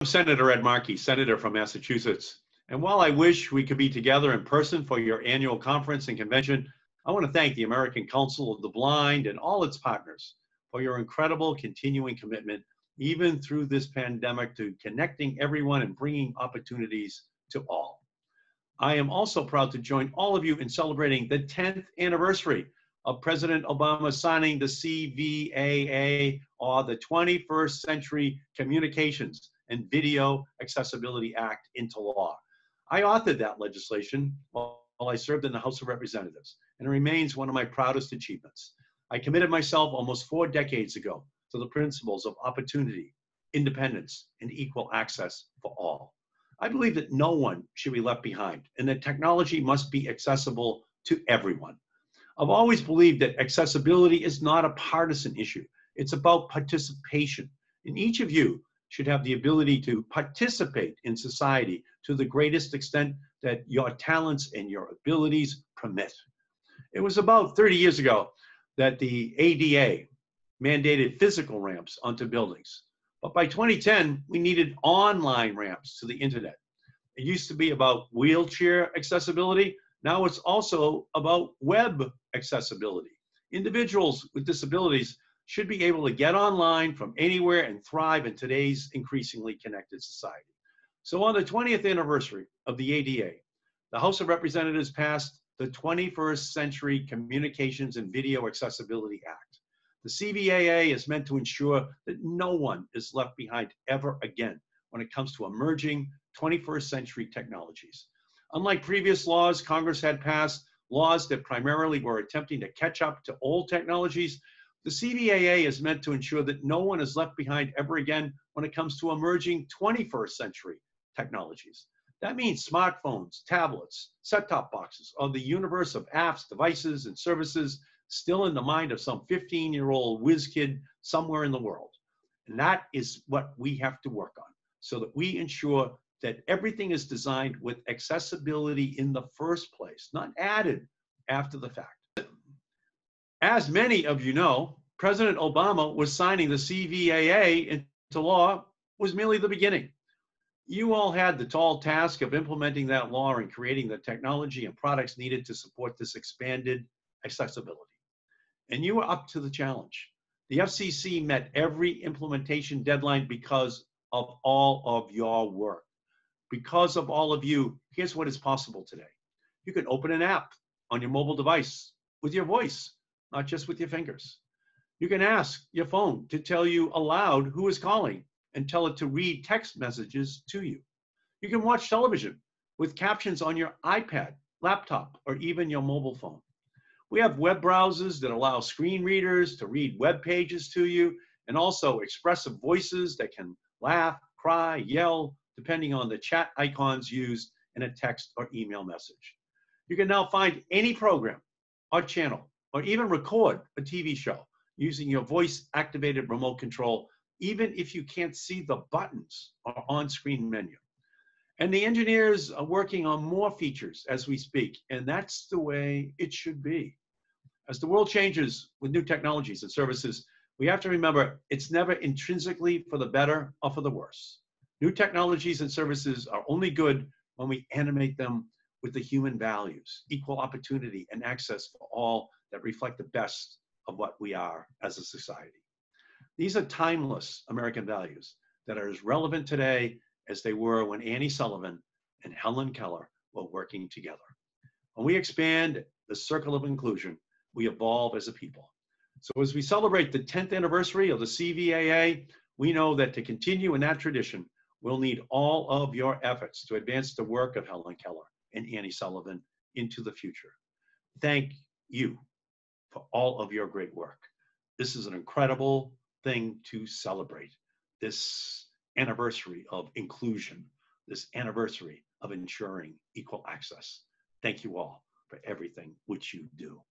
I'm Senator Ed Markey, Senator from Massachusetts. And while I wish we could be together in person for your annual conference and convention, I want to thank the American Council of the Blind and all its partners for your incredible continuing commitment, even through this pandemic, to connecting everyone and bringing opportunities to all. I am also proud to join all of you in celebrating the 10th anniversary of President Obama signing the CVAA, or the 21st Century Communications and Video Accessibility Act, into law. I authored that legislation while I served in the House of Representatives, and it remains one of my proudest achievements. I committed myself almost 4 decades ago to the principles of opportunity, independence, and equal access for all. I believe that no one should be left behind and that technology must be accessible to everyone. I've always believed that accessibility is not a partisan issue. It's about participation. And each of you should have the ability to participate in society to the greatest extent that your talents and your abilities permit. It was about 30 years ago that the ADA mandated physical ramps onto buildings. But by 2010, we needed online ramps to the internet. It used to be about wheelchair accessibility. Now it's also about web accessibility. Individuals with disabilities should be able to get online from anywhere and thrive in today's increasingly connected society. So on the 20th anniversary of the ADA, the House of Representatives passed the 21st Century Communications and Video Accessibility Act. The CVAA is meant to ensure that no one is left behind ever again when it comes to emerging 21st century technologies. Unlike previous laws, Congress had passed laws that primarily were attempting to catch up to old technologies. The CVAA is meant to ensure that no one is left behind ever again when it comes to emerging 21st century technologies. That means smartphones, tablets, set-top boxes, or the universe of apps, devices, and services still in the mind of some 15-year-old whiz kid somewhere in the world. And that is what we have to work on, so that we ensure that everything is designed with accessibility in the first place, not added after the fact. As many of you know, President Obama was signing the CVAA into law was merely the beginning. You all had the tall task of implementing that law and creating the technology and products needed to support this expanded accessibility. And you were up to the challenge. The FCC met every implementation deadline because of all of your work. Because of all of you, here's what is possible today. You can open an app on your mobile device with your voice, not just with your fingers. You can ask your phone to tell you aloud who is calling and tell it to read text messages to you. You can watch television with captions on your iPad, laptop, or even your mobile phone. We have web browsers that allow screen readers to read web pages to you, and also expressive voices that can laugh, cry, yell, depending on the chat icons used in a text or email message. You can now find any program or channel, or even record a TV show using your voice-activated remote control, even if you can't see the buttons or on-screen menu. And the engineers are working on more features as we speak, and that's the way it should be. As the world changes with new technologies and services, we have to remember it's never intrinsically for the better or for the worse. New technologies and services are only good when we animate them with the human values, equal opportunity and access for all that reflect the best of what we are as a society. These are timeless American values that are as relevant today as they were when Annie Sullivan and Helen Keller were working together. When we expand the circle of inclusion, we evolve as a people. So as we celebrate the 10th anniversary of the CVAA, we know that to continue in that tradition, we'll need all of your efforts to advance the work of Helen Keller and Annie Sullivan into the future. Thank you for all of your great work. This is an incredible thing to celebrate, this anniversary of inclusion, this anniversary of ensuring equal access. Thank you all for everything which you do.